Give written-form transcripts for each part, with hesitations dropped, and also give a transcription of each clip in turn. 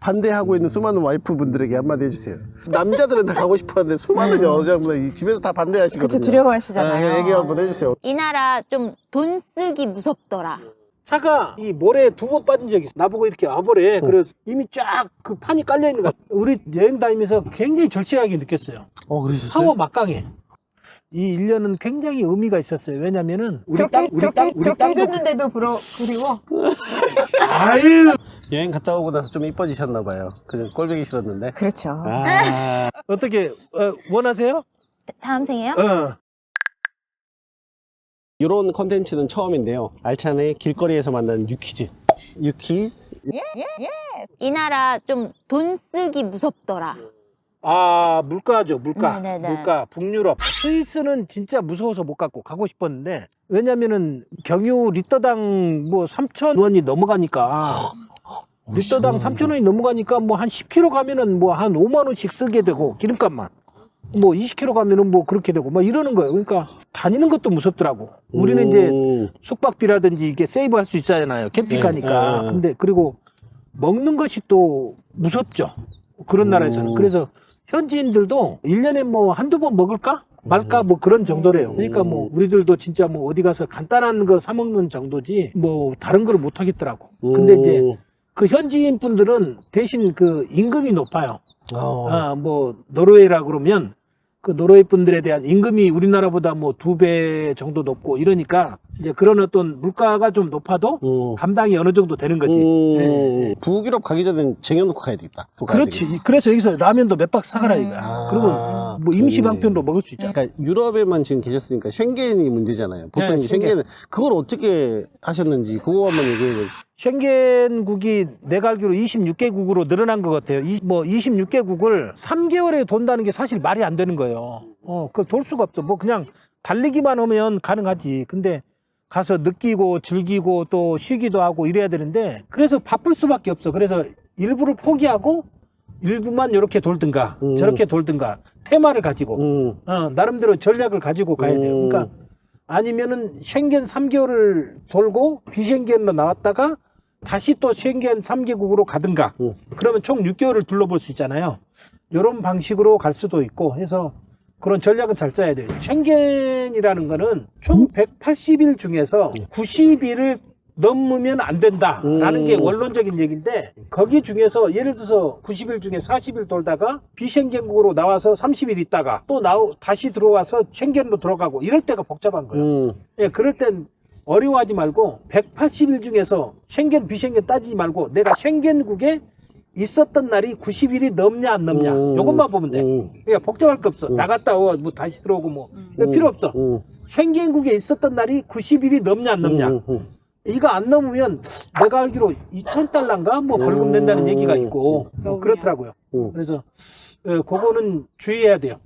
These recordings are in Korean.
반대하고 있는 수많은 와이프분들에게 한마디 해주세요. 남자들은 다 가고 싶어하는데 수많은 여자분들 집에서 다 반대하시거든요. 그쵸, 두려워하시잖아요. 얘기 한번 해주세요. 이 나라 좀 돈 쓰기 무섭더라. 차가 이 모래에 2번 빠진 적이 있어. 나보고 이렇게 와보래. 그래서 이미 쫙 그 판이 깔려있는 것 같아. 우리 여행 다니면서 굉장히 절실하게 느꼈어요. 그러셨어요? 상호 막강해. 이 1년은 굉장히 의미가 있었어요. 왜냐면은 우리 그렇게 땅 해줬는데도 그리워. 아유. 여행 갔다 오고 나서 좀 이뻐지셨나봐요. 그냥 꼴보기 싫었는데. 그렇죠. 어떻게 원하세요? 다음 생에요? 이런 컨텐츠는 처음인데요. 알찬의 길거리에서 만나는 유퀴즈. 유퀴즈? 이 나라 좀 돈 쓰기 무섭더라. 물가죠, 물가. 네네네. 물가, 북유럽. 스위스는 진짜 무서워서 못 갔고 가고 싶었는데, 왜냐면은 경유 리터당 뭐 3,000원이 넘어가니까, 리터당 3,000원이 넘어가니까 뭐 한 10km 가면은 뭐 한 5만원씩 쓰게 되고, 기름값만. 뭐 20km 가면은 뭐 그렇게 되고, 막 이러는 거예요. 그러니까 다니는 것도 무섭더라고. 우리는 이제 숙박비라든지 이게 세이브 할 수 있잖아요. 캠핑카니까. 네. 근데 그리고 먹는 것이 또 무섭죠. 그런 나라에서는. 그래서 현지인들도 1년에 뭐 한두 번 먹을까? 말까? 뭐 그런 정도래요. 그러니까 뭐 우리들도 진짜 뭐 어디 가서 간단한 거 사 먹는 정도지 뭐 다른 걸 못 하겠더라고. 근데 이제 그 현지인 분들은 대신 그 임금이 높아요. 뭐 노르웨이라 그러면 그 노르웨이 분들에 대한 임금이 우리나라보다 뭐 2배 정도 높고 이러니까 이제 그런 어떤 물가가 좀 높아도 감당이 어느 정도 되는 거지. 네. 북유럽 가기 전엔 쟁여놓고 가야 되겠다. 그렇지. 그래서 여기서 라면도 몇 박스 사가라 이거야. 그러면 뭐 임시방편으로 먹을 수 있잖아. 그러니까 유럽에만 지금 계셨으니까 쉥겐이 문제잖아요. 보통 네, 쉥겐은 그걸 어떻게 하셨는지 그거 한번 얘기해 보세요. 쉥겐국이 내가 알기로 26개국으로 늘어난 것 같아요. 뭐 26개국을 3개월에 돈다는 게 사실 말이 안 되는 거예요. 그걸 돌 수가 없어. 뭐 그냥 달리기만 하면 가능하지. 근데 가서 느끼고 즐기고 또 쉬기도 하고 이래야 되는데 그래서 바쁠 수밖에 없어. 그래서 일부를 포기하고 일부만 이렇게 돌든가 저렇게 돌든가 테마를 가지고 나름대로 전략을 가지고 가야 돼요. 그러니까 아니면은 쉥겐 3개월을 돌고 비쉥겐으로 나왔다가 다시 또 쉥겐 3개국으로 가든가 그러면 총 6개월을 둘러볼 수 있잖아요. 이런 방식으로 갈 수도 있고 해서 그런 전략은 잘 짜야 돼요. 쉥겐이라는 거는 총 180일 중에서 90일을 넘으면 안 된다라는 게 원론적인 얘기인데 거기 중에서 예를 들어서 90일 중에 40일 돌다가 비쉥겐국으로 나와서 30일 있다가 또 다시 들어와서 쉥겐으로 들어가고 이럴 때가 복잡한 거예요. 예, 그럴 땐 어려워하지 말고 180일 중에서 쉥겐 비쉥겐 따지지 말고 내가 쉥겐국에 있었던 날이 90일이 넘냐 안 넘냐 요것만 보면 돼. 그러니까 복잡할 거 없어. 나갔다 와 뭐 다시 들어오고 뭐 필요 없어. 쉥겐국에 있었던 날이 90일이 넘냐 안 넘냐. 이거 안 넘으면 내가 알기로 2,000달러인가 뭐 벌금 낸다는 얘기가 있고 그렇더라고요. 그래서 그거는 주의해야 돼요.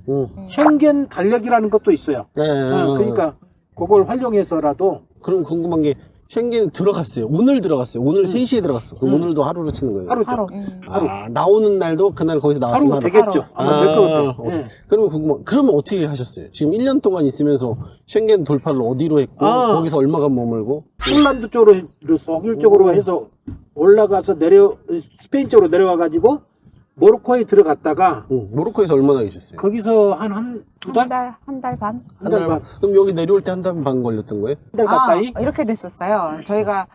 쉥겐 달력이라는 것도 있어요. 그러니까 그걸 활용해서라도. 그럼 궁금한 게 쉥겐 들어갔어요. 오늘 들어갔어요. 오늘 3시에 들어갔어. 그럼 오늘도 하루로 치는 거예요? 하루죠. 나오는 날도 그날 거기서 나왔으면 하루 되겠죠. 아마 될 것 같아요. 그러면 그러면 어떻게 하셨어요? 지금 1년 동안 있으면서 쉥겐 돌파를 어디로 했고 거기서 얼마간 머물고? 폴란드 쪽으로 독일 쪽으로 해서 올라가서 스페인 쪽으로 내려와 가지고 모로코에 들어갔다가 모로코에서 얼마나 계셨어요? 거기서 한 두 달? 한 달 반? 한 달 반. 그럼 여기 내려올 때 한 달 반 걸렸던 거예요? 한 달 가까이? 이렇게 됐었어요. 저희가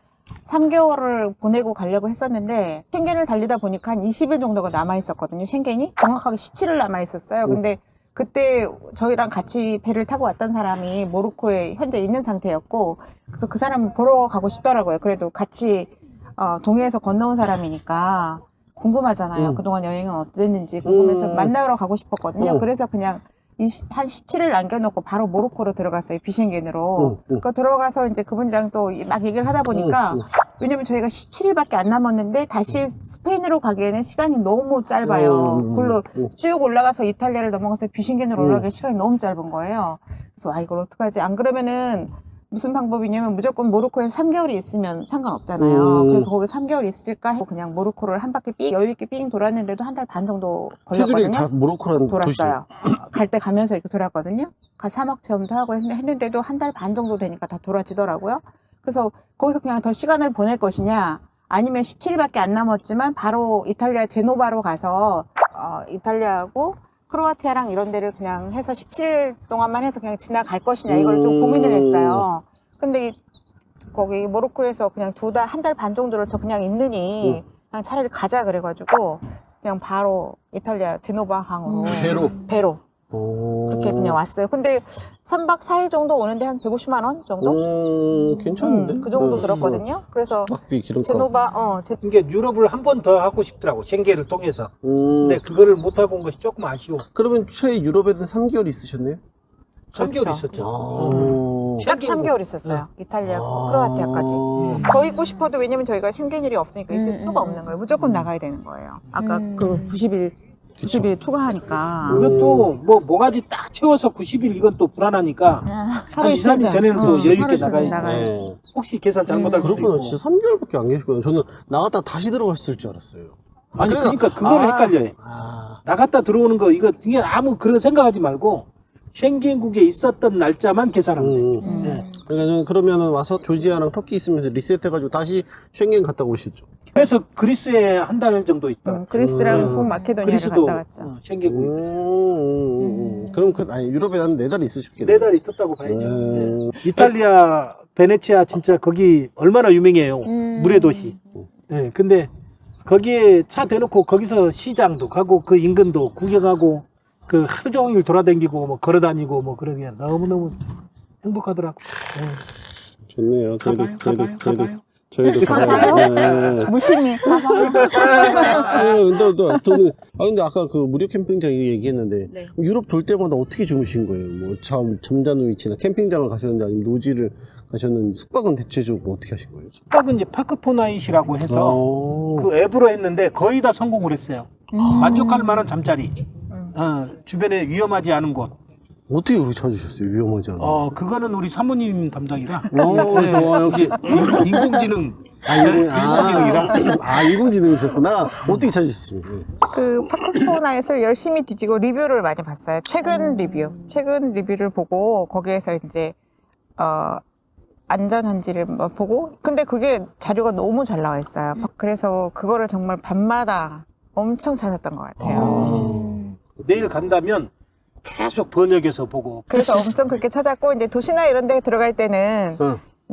3개월을 보내고 가려고 했었는데 쉥겐을 달리다 보니까 한 20일 정도가 남아 있었거든요. 쉥겐이 정확하게 17일 남아 있었어요. 근데 그때 저희랑 같이 배를 타고 왔던 사람이 모로코에 현재 있는 상태였고 그래서 그 사람 보러 가고 싶더라고요. 그래도 같이 동해에서 건너온 사람이니까 궁금하잖아요. 그동안 여행은 어땠는지 궁금해서 만나러 가고 싶었거든요. 그래서 그냥 한 17일 남겨놓고 바로 모로코로 들어갔어요. 비쉥겐으로. 그러니까 들어가서 이제 그분이랑 또 막 얘기를 하다 보니까 왜냐면 저희가 17일밖에 안 남았는데 다시 스페인으로 가기에는 시간이 너무 짧아요. 그걸로 쭉 올라가서 이탈리아를 넘어가서 비쉥겐으로 올라가기 시간이 너무 짧은 거예요. 그래서 이걸 어떡하지? 안 그러면은 무슨 방법이냐면 무조건 모로코에 3개월이 있으면 상관없잖아요. 그래서 거기 3개월 있을까 해서 그냥 모로코를 한 바퀴 여유 있게 삥 돌았는데도 한 달 반 정도 걸렸거든요. 걔들이 다 모로코라는 돌았어요. 갈 때 가면서 이렇게 돌았거든요. 가서 사막 체험도 하고 했는데도 한 달 반 정도 되니까 다 돌아지더라고요. 그래서 거기서 그냥 더 시간을 보낼 것이냐 아니면 17일밖에 안 남았지만 바로 이탈리아 제노바로 가서 이탈리아하고 크로아티아랑 이런 데를 그냥 해서 17일 동안만 해서 그냥 지나갈 것이냐 이걸 좀 고민을 했어요. 근데 거기 모로코에서 그냥 한 달 반 정도를 더 그냥 있느니 그냥 차라리 가자 그래가지고 그냥 바로 이탈리아 제노바 항으로 배로 그렇게 그냥 왔어요. 근데 3박 4일 정도 오는데 한 150만 원 정도? 괜찮은데? 그 정도 들었거든요. 그래서 학비 기름값. 제노바 이게 유럽을 한 번 더 하고 싶더라고, 쉥겐을 통해서. 근데 그거를 못 해본 것이 조금 아쉬워. 그러면 최 유럽에는 3개월 있으셨네요? 3개월 그렇죠. 있었죠. 딱 쉥겐 3개월 있었어요. 이탈리아, 크로아티아까지. 더 있고 싶어도 왜냐면 저희가 쉥겐일이 없으니까 있을 수가 없는 거예요. 무조건 나가야 되는 거예요. 아까 그 90일 추가하니까. 그것도 뭐가지 딱 채워서 90일 이건 또 불안하니까 하루 2, 3일 전에는 또 여유 있게 나가야지. 네. 혹시 계산 잘못할 수도 그렇구나. 있고. 진짜 3개월밖에 안 계시구나. 저는 나갔다 다시 들어갔을 줄 알았어요. 아니 그래서- 그러니까 그걸 헷갈려요. 나갔다 들어오는 거 이게 아무 그런 생각하지 말고 쉥겐국에 있었던 날짜만 계산하면 돼. 네. 그러니까 저는 그러면은 와서 조지아랑 터키 있으면서 리셋해가지고 다시 쉥겐 갔다 오셨죠. 그래서 그리스에 한 달 정도 있다. 그리스랑 북마케도니아를 그리스도 갔다 왔죠. 쉥겐국 그럼 유럽에 한 4달 있으셨겠네요. 4달 있었다고 봐야죠. 네. 이탈리아 베네치아 진짜 거기 얼마나 유명해요. 물의 도시. 네, 근데 거기에 차 대놓고 거기서 시장도 가고 그 인근도 구경하고 그 하루 종일 돌아다니고 뭐 걸어다니고 뭐 그러게 너무너무 행복하더라고. 네. 좋네요. 가봐요. 저희도 가봐요. 무심히 가봐요. 근데 아까 그 무료 캠핑장 얘기했는데 네. 유럽 돌 때마다 어떻게 주무신 거예요? 뭐 잠자는 위치나 캠핑장을 가셨는데 아니면 노지를 가셨는데 숙박은 대체적으로 어떻게 하신 거예요? 숙박은 이제 파크포나잇이라고 해서 그 앱으로 했는데 거의 다 성공을 했어요. 만족할 만한 잠자리. 주변에 위험하지 않은 곳. 어떻게 그렇게 찾으셨어요? 위험하지 않아? 그거는 우리 사모님 담당이라. 그래서 역시 인공지능. 인공지능이셨구나. 어떻게 찾으셨습니까? 그 파크포나잇을 열심히 뒤지고 리뷰를 많이 봤어요. 최근 리뷰를 보고 거기에서 이제 안전한지를 보고 근데 그게 자료가 너무 잘 나와 있어요. 그래서 그거를 정말 밤마다 엄청 찾았던 것 같아요. 내일 간다면 계속 번역해서 보고. 그래서 엄청 그렇게 찾았고 이제 도시나 이런 데 들어갈 때는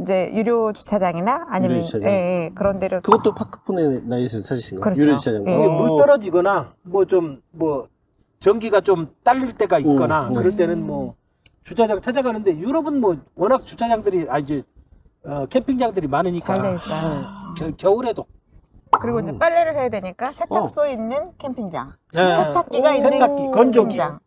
이제 유료 주차장이나 아니면 유료 주차장. 예, 그런 데를 그것도 파크포나잇에서 찾으신 거예요? 그렇죠. 유료 주차장. 예. 이게 물 떨어지거나 전기가 좀 딸릴 때가 있거나 그럴 때는 뭐 주차장 찾아가는데 유럽은 뭐 워낙 주차장들이 캠핑장들이 많으니까 잘 돼 있어요. 겨울에도 그리고 이제 빨래를 해야 되니까 세탁소 있는 캠핑장, 네. 세탁기가 있는 세탁기, 건조기. 캠핑장,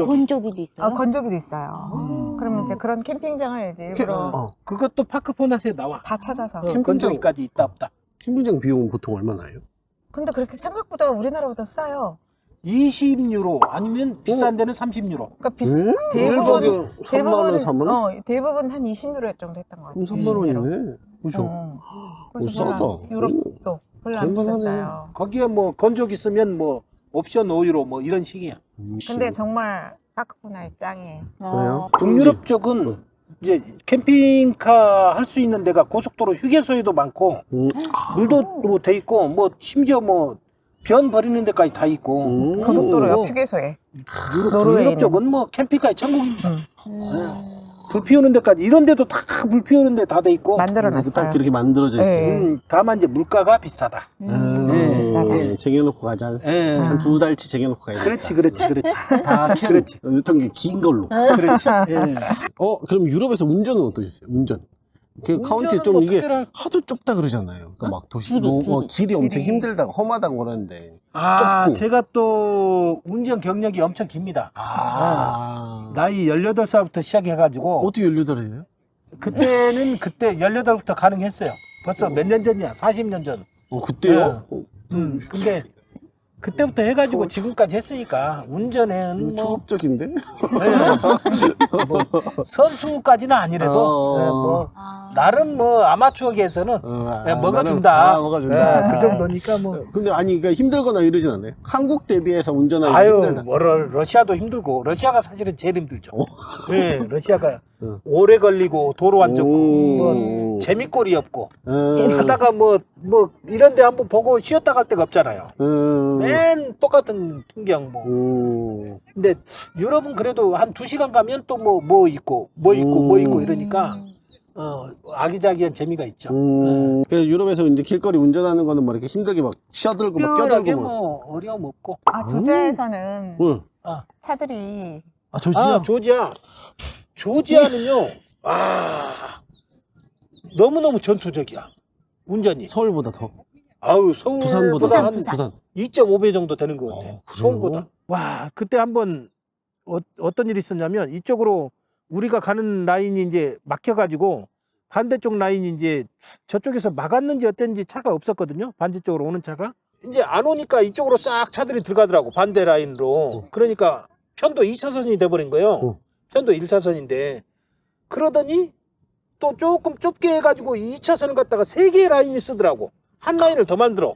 건조기도 있어요. 건조기도 있어요. 그러면 이제 그런 캠핑장을 이제 일부러 그것도 파크포나잇에 나와. 다 찾아서. 건조기까지 있다 없다. 캠핑장 비용은 보통 얼마나요? 근데 그렇게 생각보다 우리나라보다 싸요. 20유로 아니면 비싼 데는 30유로. 그러니까 대부분 3만 원, 4만 원? 대부분 한 20유로 정도 했던 것 같아요. 그럼 3만 원이네. 그죠? 그래서 싸다. 유럽도 별로 안 얼마나 비쌌어요. 거기에 뭐 건조기 쓰면 뭐 옵션 5유로 뭐 이런 식이야. 근데 정말 파크포나잇 짱이에요. 그래요? 북유럽 쪽은 이제 캠핑카 할 수 있는 데가 고속도로 휴게소에도 많고 물도 뭐 돼 있고 뭐 심지어 뭐 변 버리는 데까지 다 있고. 고속도로 옆 휴게소에. 유럽 있는. 쪽은 뭐 캠핑카의 천국입니다. 불 피우는 데까지 이런 데도 다 불 피우는 데 다 돼 있고. 만들어놨어요. 딱 그렇게 만들어져 있어요. 네. 다만 이제 물가가 비싸다. 비싸다. 쟁여놓고 가지 않습니까? 예. 한 2달치 쟁여놓고 가야 돼. 그렇지. 다 그렇지. 유통기 긴 걸로. 그렇지. 예. 그럼 유럽에서 운전은 어떠셨어요? 운전. 그 카운티 좀 뭐 이게 특별한- 하도 좁다 그러잖아요. 그러니까 막 도시 길이. 길이 엄청 힘들다고 험하다고 그러는데. 좁고. 제가 또 운전 경력이 엄청 깁니다. 나이 18살부터 시작해가지고 어떻게 18살이에요? 그때는 그때 18부터 가능했어요. 벌써 몇 년 전이야? 40년 전. 그때요? 근데 그때부터 해가지고 지금까지 했으니까 운전은 뭐 초급적인데? 뭐 선수까지는 아니래도 뭐 나름 뭐 아마추어계에서는 먹어준다. 먹어준다. 그 정도니까 뭐. 근데 아니 그러니까 힘들거나 이러진 않아요. 한국 대비해서 운전하기 힘들다. 뭐 러시아도 힘들고 러시아가 사실은 제일 힘들죠. 네, 러시아가 오래 걸리고 도로 안 좋고 뭐 재미꼴이 없고 음. 가다가 뭐 이런데 한번 보고 쉬었다 갈 데가 없잖아요. 맨 똑같은 풍경 뭐. 근데 유럽은 그래도 한 2시간 가면 또 뭐 있고 이러니까 아기자기한 재미가 있죠. 그래서 유럽에서 이제 길거리 운전하는 거는 뭐 이렇게 힘들게 막 치어들고 막 특별하게 껴들고 막. 뭐 어려움 없고. 조지아에서는 응. 차들이 아, 조지아. 조지아는요. 너무너무 전투적이야. 운전이. 서울보다 더. 아우, 서울보다 부산보다. 한 부산. 2.5배 정도 되는 것 같아. 그래요? 서울보다. 와, 그때 한번 어떤 일이 있었냐면 이쪽으로 우리가 가는 라인이 이제 막혀가지고 반대쪽 라인이 이제 저쪽에서 막았는지 어땠는지 차가 없었거든요. 반대쪽으로 오는 차가. 이제 안 오니까 이쪽으로 싹 차들이 들어가더라고. 반대 라인으로. 그러니까 편도 2차선이 돼버린 거예요. 편도 1차선인데. 그러더니 또 조금 좁게 해가지고 2차선을 갖다가 3개의 라인이 쓰더라고. 한 라인을 더 만들어.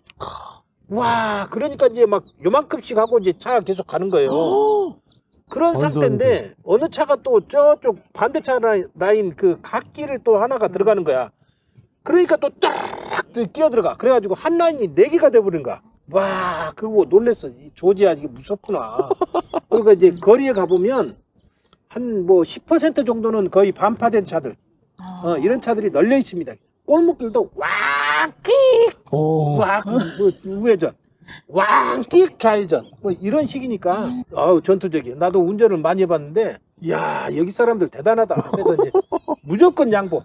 와, 그러니까 이제 막 요만큼씩 하고 이제 차가 계속 가는 거예요. 그런 말도 안 상태인데 어느 차가 또 저쪽 반대차 라인 그 갓길을 또 하나가 들어가는 거야. 그러니까 또 딱 끼어들어가. 그래가지고 한 라인이 4개가 돼버린 거야. 와, 그거 놀랬어. 이 조지아 이게 무섭구나. 그러니까 이제 거리에 가보면 한 뭐 10% 정도는 거의 반파된 차들, 이런 차들이 널려 있습니다. 골목길도 왕끽, 뭐 우회전, 왕끽 좌회전, 뭐 이런 식이니까 전투적이에요. 나도 운전을 많이 해봤는데, 야, 여기 사람들 대단하다. 그래서 이제 무조건 양보.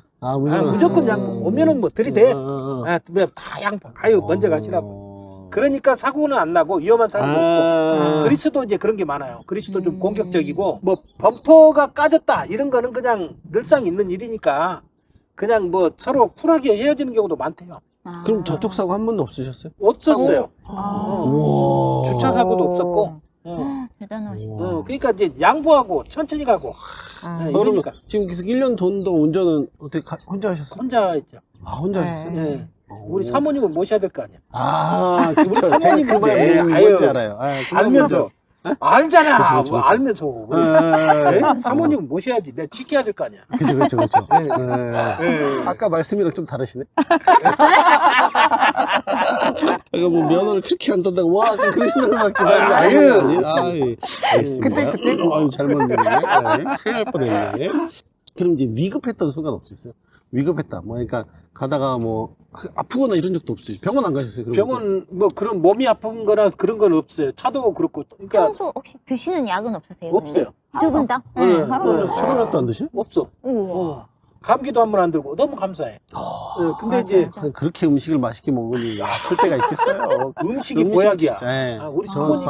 무조건 양보. 오면은 뭐 들이대. 다 양보. 아유, 먼저 가시라고. 그러니까 사고는 안 나고 위험한 사고도 없고. 그리스도 이제 그런 게 많아요. 그리스도 좀 공격적이고 뭐 범퍼가 까졌다 이런 거는 그냥 늘상 있는 일이니까 그냥 뭐 서로 쿨하게 헤어지는 경우도 많대요. 그럼 접촉 사고 한 번도 없으셨어요? 없었어요. 우와. 주차 사고도 없었고. 대단하시다. 그러니까 이제 양보하고 천천히 가고. 그러면 이러니까 지금 계속 1년 돈도 운전은 어떻게 혼자 하셨어요? 혼자 했죠. 혼자 하셨어요? 예. 우리 사모님을 모셔야 될 거 아니야. 그쵸. 제가 사모님인데, 그 말이 아유, 뭔지 알아요. 알면서. 알잖아. 그쵸. 뭐 알면서. 네? 사모님은 모셔야지. 내가 지켜야 될 거 아니야. 그쵸. 네. 아까 말씀이랑 좀 다르시네. 아까 뭐 면허를 그렇게 안 딴다고 와 아까 그러시는 것 같기도 한데 알겠습니다. 그때 아유 잘못 들었네. 큰일 날 뻔했네. 그럼 이제 위급했던 순간 없으셨어요? 위급했다. 뭐 그러니까 가다가 뭐 아프거나 이런 적도 없으시죠? 병원 안 가셨어요? 그럼? 병원 뭐 그런 몸이 아픈 거나 그런 건 없어요. 차도 그렇고. 그러니까 평소 혹시 드시는 약은 없으세요? 없어요. 두 분 다? 사람약도 안 드셔? 없어. 우와. 감기도 한 번 안 들고 너무 감사해. 근데 이제 그렇게 음식을 맛있게 먹으니 아플 때가 있겠어요. 음식이 보약이야. 진짜, 우리 사모님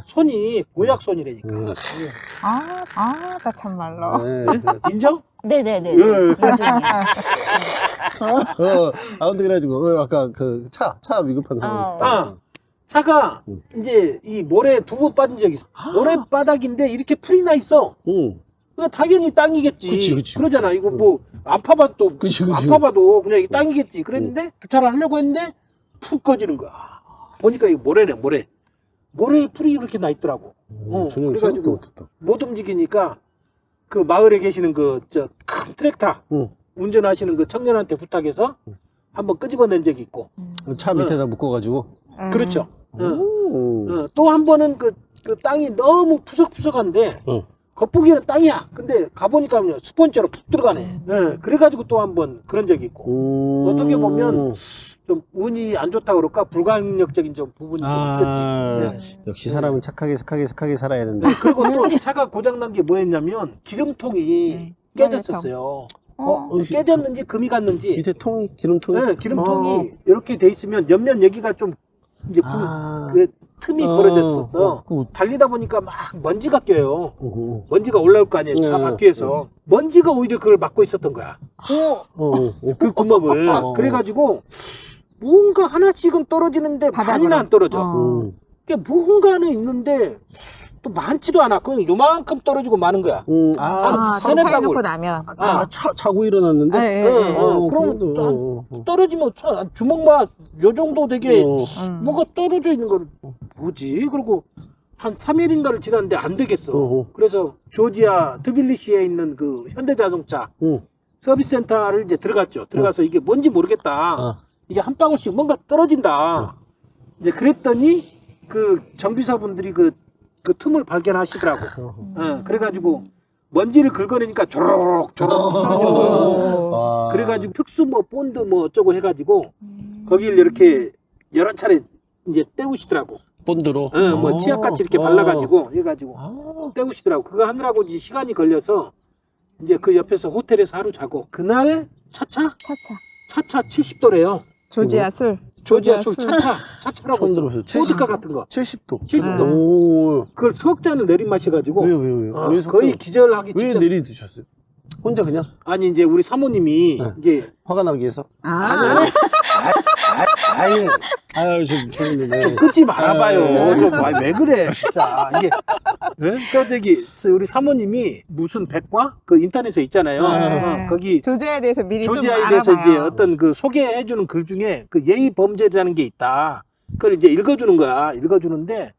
손이 보약 손이라니까. 나 참말로. 인정? 네네네. 아무튼 그래가지고 아까 그 차 위급한 상황이 있었다. 차가 이제 이 모래에 2번 빠진 적이 있어. 모래바닥인데 이렇게 풀이 나 있어. 그러니까 당연히 땅이겠지. 그치. 그러잖아. 이거 뭐 안 파봐도 그치. 안 파봐도 그냥 이 땅이겠지. 그랬는데 주차를 하려고 했는데 푹 꺼지는 거야. 보니까 이거 모래네 모래. 모래에 풀이 그렇게 나 있더라고. 그래가지고 못 움직이니까 그 마을에 계시는 그 저 큰 트랙터 운전하시는 그 청년한테 부탁해서 한번 끄집어낸 적이 있고. 차 밑에다 묶어가지고. 그렇죠. 또 한 번은 그 땅이 너무 푸석푸석한데 겉보기에는 땅이야. 근데 가보니까 스펀지로 푹 들어가네. 그래가지고 또 한 번 그런 적이 있고. 어떻게 보면 좀 운이 안 좋다 그럴까 불강력적인 좀 부분이 좀 있었지. 역시 사람은 착하게 살아야 된다. 그리고 또 차가 고장난 게 뭐였냐면 기름통이 깨졌었어요. 깨졌는지 금이 갔는지. 밑에 기름통이? 네, 기름통이 이렇게 돼 있으면 옆면 여기가 좀 이제 그 틈이 벌어졌었어. 달리다 보니까 막 먼지가 껴요. 먼지가 올라올 거 아니에요. 차 바퀴에서. 먼지가 오히려 그걸 막고 있었던 거야. 그 구멍을. 그래가지고 뭔가 하나씩은 떨어지는데 반이나 안 떨어져. 그러니까 뭔가는 있는데 또 많지도 않아. 그냥 요만큼 떨어지고 마는 거야. 차에 놓고 나면. 차고 일어났는데? 그럼 떨어지면 주먹만 요 정도 되게 뭐가 떨어져 있는 걸 뭐지? 그리고 한 3일인가를 지났는데 안 되겠어. 그래서 조지아 트빌리시에 있는 그 현대자동차 서비스 센터를 이제 들어갔죠. 들어가서 이게 뭔지 모르겠다. 어. 이게 한 방울씩 뭔가 떨어진다. 이제 그랬더니 그 정비사분들이 그 틈을 발견하시더라고. 그래가지고 먼지를 긁어내니까 조록 떨어지는 거예요. 와. 그래가지고 특수 뭐 본드 뭐 어쩌고 해가지고 거기를 이렇게 여러 차례 이제 떼우시더라고. 본드로. 뭐 치약같이 이렇게 발라가지고 해가지고 아. 떼우시더라고. 그거 하느라고 이제 시간이 걸려서 이제 그 옆에서 호텔에서 하루 자고 그날 차차 70도래요. 조지아 술. 조지아 술 차차라고 처음 있어. 들어봤어요. 보드카 같은 거. 70도. 70도. 오. 그걸 석 잔을 내리마셔가지고 왜요? 왜 거의 기절하기 왜 직전. 내리 드셨어요? 혼자 그냥 아니 이제 우리 사모님이 네. 이제 화가 나기 위해서? 아니 아유, 좀 좀 끊지 말아봐요. 네. 왜 그래 진짜 이게. 네? 또 저기 우리 사모님이 무슨 백과 그 인터넷에 있잖아요. 네. 거기 조지아에 대해서 미리 좀 조지아에 알아봐요. 대해서 이제 어떤 그 소개해주는 글 중에 그 예의 범죄라는 게 있다. 그걸 이제 읽어주는 거야. 읽어주는데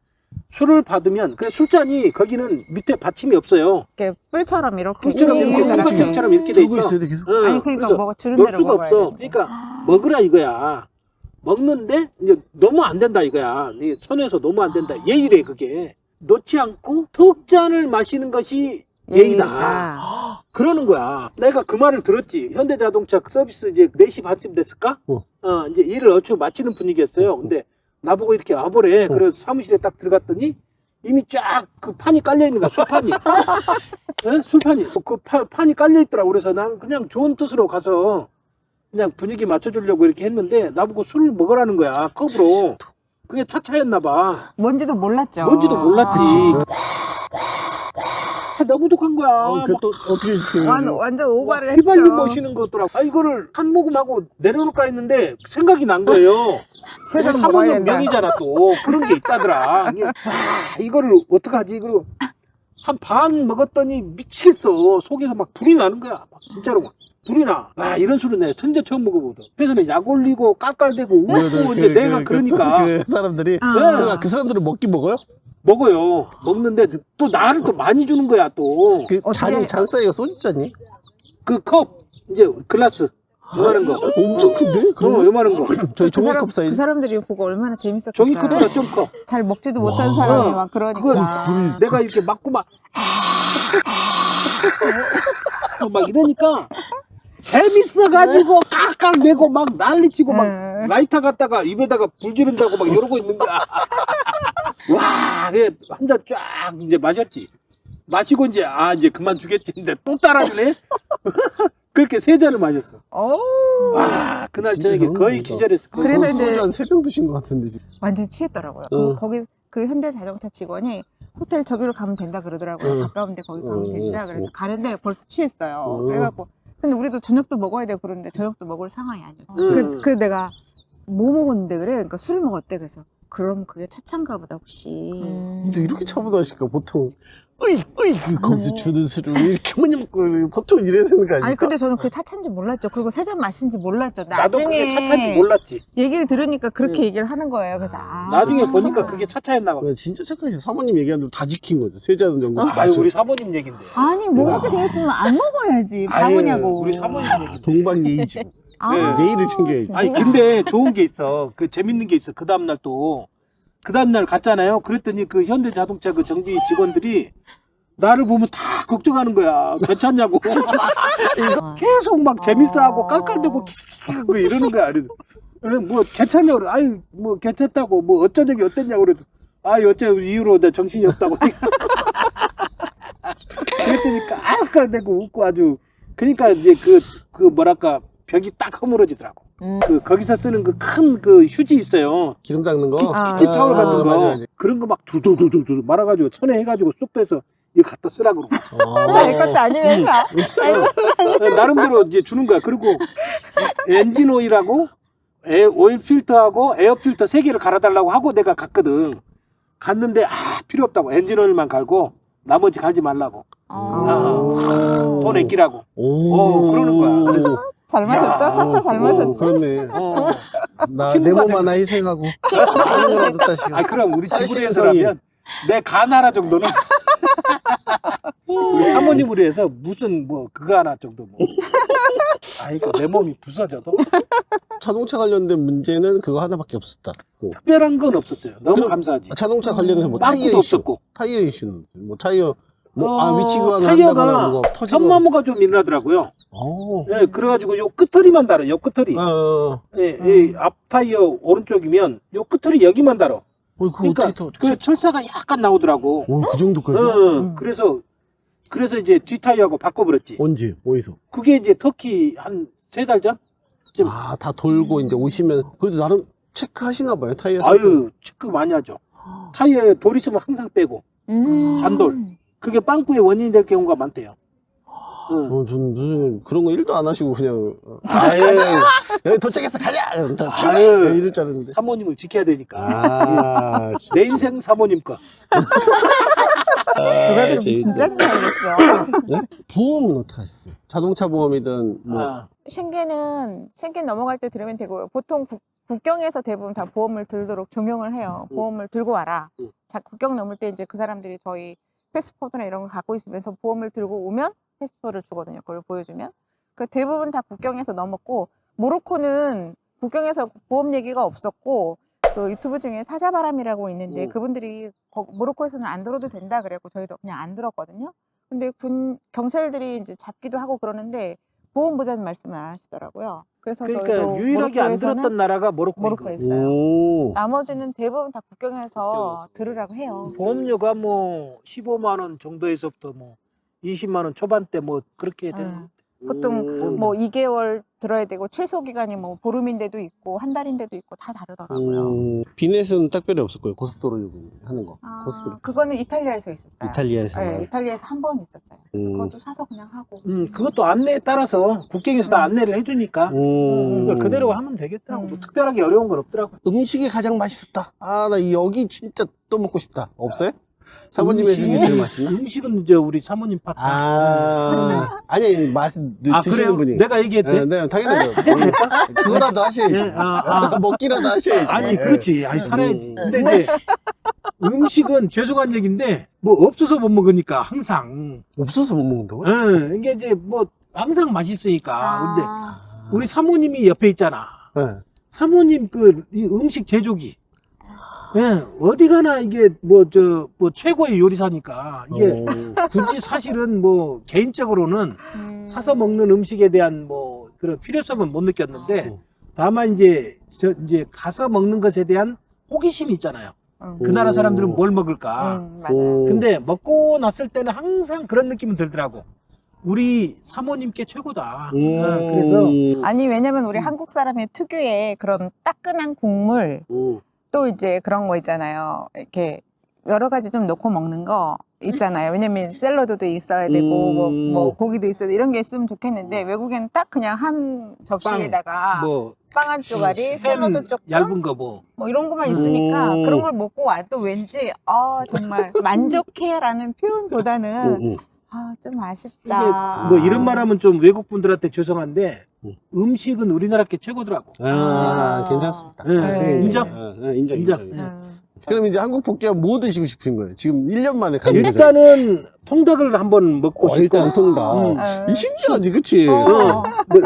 술을 받으면 그 술잔이 거기는 밑에 받침이 없어요. 이렇게 뿔처럼 이렇게 꿀처럼 이렇게 이렇게 삼각형처럼 이렇게 돼 들고 있어. 있어야 돼 계속. 응, 아니 그러니까 그래서 뭐가 주는 넣을 대로 수가 먹어야 없어. 되는 그러니까 먹으라 이거야. 먹는데 이제 너무 안 된다 이거야. 이게 손에서 너무 안 된다. 예의래 그게. 놓지 않고 턱 잔을 마시는 것이 예의다. 그러는 거야. 내가 그 말을 들었지. 현대자동차 서비스 이제 4시 반쯤 됐을까? 이제 일을 얼추 마치는 분위기였어요. 근데 나보고 이렇게 와보래. 그래서 사무실에 딱 들어갔더니 이미 쫙 그 판이 깔려 있는 거야. 술판이. 네? 술판이. 그 판이 깔려 있더라고. 그래서 난 그냥 좋은 뜻으로 가서 그냥 분위기 맞춰주려고 이렇게 했는데 나보고 술을 먹으라는 거야. 컵으로. 그게 차차였나 봐. 뭔지도 몰랐죠. 뭔지도 몰랐지. 너무 독한 거야. 그또 어떻게 드시는 거예요? 완전 오바를 휘발유 했죠. 마시는 거더라고. 이거를 한 모금하고 내려놓을까 했는데 생각이 난 거예요. 세 잔 우리 먹어야 사모님 된다. 명이잖아 또. 그런 게 있다더라. 이거를 어떡하지? 그리고 한 반 먹었더니 미치겠어. 속에서 막 불이 나는 거야. 막 진짜로 막 불이 나. 이런 술은 내가 천재 처음 먹어보거든. 그래서 약 올리고 깔깔대고 웃고 이제 내가 그러니까 그 사람들이 아. 그 사람들은 먹긴 먹어요? 먹어요. 먹는데 또 나를 또 많이 주는 거야 또. 그 어떻게- 잔 사이가 소주잔이? 그 컵 이제 글라스 요만한 거. 엄청 큰데? 그럼 요만한 거. 저희 종이컵 사이즈. 그 사람들이 보고 얼마나 재밌었겠어요. 종이컵보다 좀 커. 잘 먹지도 못한 와. 사람이 막 그러니까. 그건 내가 이렇게 맞고 막 막 이러니까 재밌어가지고 깍깍대고 막 난리치고 막 네. 라이터 갖다가 입에다가 불 지른다고 막 이러고 있는 거야. 와, 한 잔 쫙 이제 마셨지. 마시고 이제 이제 그만 주겠지. 근데 또 따라주네. 그렇게 3잔을 마셨어. 오. 와, 그날 진짜 저녁에 거의 영웅이다. 기절했어. 그래서 이제- 소주 한 3병 드신 것 같은데 지금. 완전 취했더라고요. 어. 거기 그 현대자동차 직원이 호텔 저기로 가면 된다 그러더라고요. 가까운데 거기 가면 된다. 그래서 가는데 벌써 취했어요. 그래갖고 근데 우리도 저녁도 먹어야 돼 그러는데 저녁도 먹을 상황이 아니었어. 그 내가 뭐 먹었는데 그래? 그러니까 술을 먹었대. 그래서 그럼 그게 차차인가 보다 혹시. 근데 이렇게 차분하실까 보통 거기서 주는 술을 왜 이렇게 많이 먹고 보통 이래야 되는 거 아닙니까? 아니 근데 저는 그게 차차인지 몰랐죠. 그리고 3잔 마신지 몰랐죠. 나도 그게 나중에 차차인지 몰랐지. 얘기를 들으니까 그렇게 얘기를 하는 거예요. 그래서 나중에 차차구나. 보니까 그게 차차였나 봐. 진짜 착하시 사모님 얘기하는 대로 다 지킨 거죠. 3잔 정도 아유, 우리 사모님 얘긴데. 아니 뭐 먹게 생겼으면 안 먹어야지. 아유, 바보냐고. 우리 사모님 얘긴데. 동방 예의지. 아, 예의를 챙겨야지. 진짜. 아니 근데 좋은 게 있어. 그 재밌는 게 있어. 그 다음날 또. 그 다음날 갔잖아요. 그랬더니 그 현대자동차 그 정비 직원들이 나를 보면 다 걱정하는 거야. 괜찮냐고. 계속 막 재밌어하고 깔깔대고 뭐 이러는 거야. 그래서 뭐 괜찮냐고 그래. 아유 뭐 괜찮다고 뭐 어쩌저기 어땠냐고 그래도 어째 이후로 내 정신이 없다고. 그랬더니 깔깔대고 웃고 아주. 그러니까 이제 그 뭐랄까 벽이 딱 허물어지더라고. 거기서 쓰는 그 큰 그 휴지 있어요. 기름 닦는 거. 키치 타월 같은 거. 맞아. 그런 거 막 두두두두 말아가지고 손에 해가지고 쑥 빼서 이거 갖다 쓰라 그러고. 내 것도 아니면서. 나름대로 이제 주는 거야. 그리고 엔진 오일하고 오일 필터하고 에어 필터 3개를 갈아달라고 하고 내가 갔거든. 갔는데 필요 없다고. 엔진 오일만 갈고 나머지 갈지 말라고. 돈 아끼라고. 그러는 거야. 그래서 잘 마셨죠? 차차 잘 마셨지? 그렇네. 나 내 친구가 몸 하나 희생하고 많은 걸 얻었다 시간. 그럼 우리 사실 집으로 성인. 해서라면 내 간 하나 정도는 우리 사모님으로 해서 무슨 뭐 그거 하나 정도 뭐 아이고 내 몸이 부서져도 자동차 관련된 문제는 그거 하나밖에 없었다. 특별한 건 없었어요. 너무 그럼- 감사하지. 자동차 관련해서 뭐 타이어 빵꾸도 이슈, 없었고. 타이어 이슈는 뭐 타이어 위치 교환을 타이어가 한다거나 뭐가 터지거나. 현마모가 좀 일어나더라고요. 오. 예, 그래가지고 요 끝털이만 달아. 요 끝털이. 예, 앞 타이어 오른쪽이면 요 끝털이 여기만 달아. 그거 그러니까 어떻게 그 철사가 약간 나오더라고. 그 정도까지? 그래서 이제 뒤 타이어하고 바꿔버렸지. 언제? 어디서? 그게 이제 터키 한 3달 전? 좀- 다 돌고 이제 오시면 그래도 나름 체크하시나 봐요 타이어. 아유, 체크 많이 하죠. 타이어에 돌 있으면 항상 빼고. 잔돌. 그게 빵꾸의 원인이 될 경우가 많대요. 응. 저는 무슨 그런 거 1도 안 하시고 그냥 아유, 여기 도착했어 가자. 다 출발! 아유. 이럴 줄 알았는데. 사모님을 지켜야 되니까. 진짜. 내 인생 사모님 거. 누가 들으면 진짜 모르겠어. 네? 보험은 어떻게 하셨어요? 자동차 보험이든 뭐 아, 쉥겐 넘어갈 때 들으면 되고요. 보통 국경에서 대부분 다 보험을 들도록 종용을 해요. 보험을 들고 와라. 국경 넘을 때 이제 그 사람들이 저희 패스포트나 이런 걸 갖고 있으면서 보험을 들고 오면 패스포트를 주거든요. 그걸 보여주면. 그 대부분 다 국경에서 넘었고, 모로코는 국경에서 보험 얘기가 없었고, 그 유튜브 중에 타자바람이라고 있는데 그분들이 모로코에서는 안 들어도 된다 그래고 저희도 그냥 안 들었거든요. 근데 경찰들이 이제 잡기도 하고 그러는데 보험 보장은 말씀을 안 하시더라고요. 그래서 그러니까 저희도 유일하게 안 모로코에서는 들었던 나라가 모로코인 거예요. 모로코였어요. 오. 나머지는 대부분 다 국경에서 들으라고 해요. 보험료가 뭐 15만 원 정도에서부터 뭐 20만 원 초반대 뭐 그렇게 되는 것 보통 뭐 2개월 들어야 되고 최소 기간이 뭐 보름인데도 있고 한 달인데도 있고 다 다르더라고요. 비넷은 특별히 없을 거예요. 고속도로 요금 하는 거. 고속도로. 그거는 이탈리아에서 있었어요. 이탈리아에서. 네, 이탈리아에서 한 번 있었어요. 그래서 그것도 사서 그냥 하고. 그것도 안내에 따라서 국경에서 다 안내를 해주니까 그걸 그대로 하면 되겠더라고. 뭐 특별하게 어려운 건 없더라고. 음식이 가장 맛있었다. 나 여기 진짜 또 먹고 싶다. 없어요? 사모님의 중에 제일 맛있나? 음식은 이제 우리 사모님 파트. 아니 맛 드시는 그래요? 분이. 내가 얘기했대. 네, 당연하죠. 그거라도 하셔야지. 예, 먹기라도 하셔야지. 아니 그렇지. 아니 살아야지. 근데 이제 음식은 죄송한 얘기인데 뭐 없어서 못 먹으니까 항상. 없어서 못 먹는다고? 이게 이제 뭐 항상 맛있으니까. 근데 우리 사모님이 옆에 있잖아. 네. 사모님 이 음식 제조기. 예, 어디 가나 이게 뭐 최고의 요리사니까 이게 굳이 사실은 뭐 개인적으로는 사서 먹는 음식에 대한 뭐 그런 필요성은 못 느꼈는데 다만 이제 가서 먹는 것에 대한 호기심이 있잖아요. 그 나라 사람들은 뭘 먹을까. 맞아요. 근데 먹고 났을 때는 항상 그런 느낌은 들더라고. 우리 사모님께 최고다. 그래서 아니 왜냐면 우리 한국 사람의 특유의 그런 따끈한 국물 또 이제 그런 거 있잖아요. 이렇게 여러 가지 좀 넣고 먹는 거 있잖아요. 왜냐면 샐러드도 있어야 되고 뭐 고기도 있어야 돼. 이런 게 있으면 좋겠는데 외국에는 딱 그냥 한 접시에다가 뭐 빵 한 쪼가리, 샐러드 조금 얇은 거 뭐 이런 것만 있으니까 그런 걸 먹고 와도 왠지 정말 만족해라는 표현보다는 좀 아쉽다. 이게 뭐 이런 말하면 좀 외국 분들한테 죄송한데 음식은 우리나라 게 최고더라고. 괜찮습니다. 네. 인정? 인정. 그럼 이제 한국 복귀하면 뭐 드시고 싶은 거예요? 지금 1년 만에 가는 거죠? 일단은 통닭을 한번 먹고 싶고. 일단 통닭. 이 신기하지, 그치?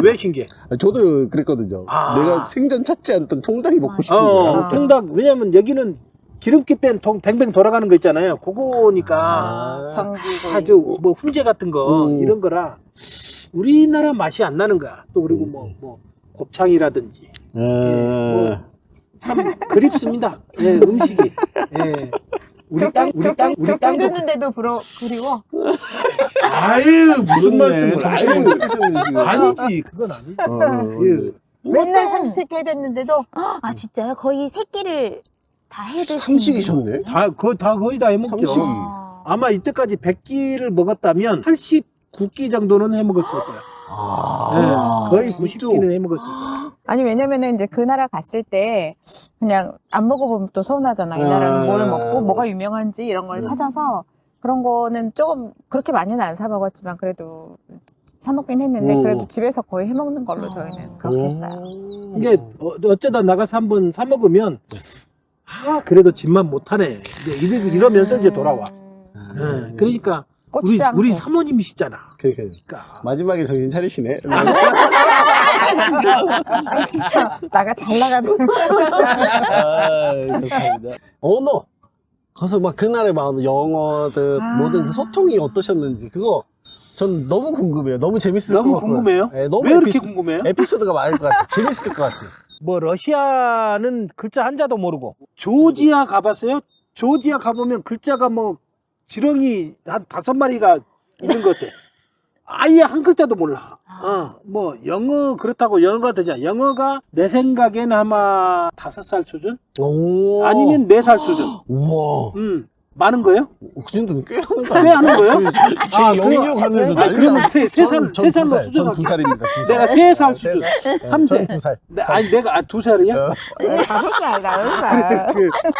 왜 신기해? 저도 그랬거든요. 내가 생전 찾지 않던 통닭이 먹고 싶은 거야. 통닭. 왜냐면 여기는 기름기 뺀 뱅뱅 돌아가는 거 있잖아요. 그거니까 전기구이. 아주 뭐 훈제 같은 거 이런 거라 우리나라 맛이 안 나는 거야. 또 그리고 뭐 곱창이라든지 참 그립습니다. 예, 음식이. 예. 우리 땅 됐는데도 그리워. 아유 무슨 말씀을 아니지. 아니지 그건 아니지. 맨날 삼시세끼 해댔는데도 진짜요? 거의 새끼를 다 해드시는 삼식이셨네? 다 거의 다 해먹죠. 삼식이. 아마 이때까지 100끼를 먹었다면 89끼 정도는 해먹었을 거야. 거의 90끼는 해먹었을 거야. 아니 왜냐면은 이제 그 나라 갔을 때 그냥 안 먹어보면 또 서운하잖아. 이 나라는 뭘 먹고 뭐가 유명한지 이런 걸 찾아서 그런 거는 조금 그렇게 많이는 안 사 먹었지만 그래도 사 먹긴 했는데 그래도 집에서 거의 해 먹는 걸로 저희는 그렇게 했어요. 이게 어쩌다 나가서 한번 사 먹으면 그래도 집만 못하네 이러면서 이제 돌아와. 그러니까 고추장. 우리 사모님이시잖아. 그러니까 마지막에 정신 차리시네. 나가 잘 나가는. 좋습니다. 언어 가서 막 그날의 막 영어든 뭐든 그 소통이 어떠셨는지 그거 전 너무 궁금해요. 너무 재밌을 것 너무 같고요. 궁금해요? 네, 너무 왜 그렇게 궁금해요? 에피소드가 많을 것 같아요. 재밌을 것 같아요. 뭐 러시아는 글자 한자도 모르고 조지아 가봤어요? 조지아 가보면 글자가 뭐 지렁이 한 5마리가 있는 것 같아. 아예 한 글자도 몰라. 뭐 영어 그렇다고 영어가 되냐? 영어가 내 생각엔 아마 5살 수준? 오. 아니면 4살 수준. 우와. 많은 거예요? 그 정도면 꽤 하는 거 꽤 하는 거예요? 제 영역 하면 그러면 세 살로 수준. 전 2살입니다. 내가 3살 수준. 3세. 2살. 아니 내가 2살이야? 5살,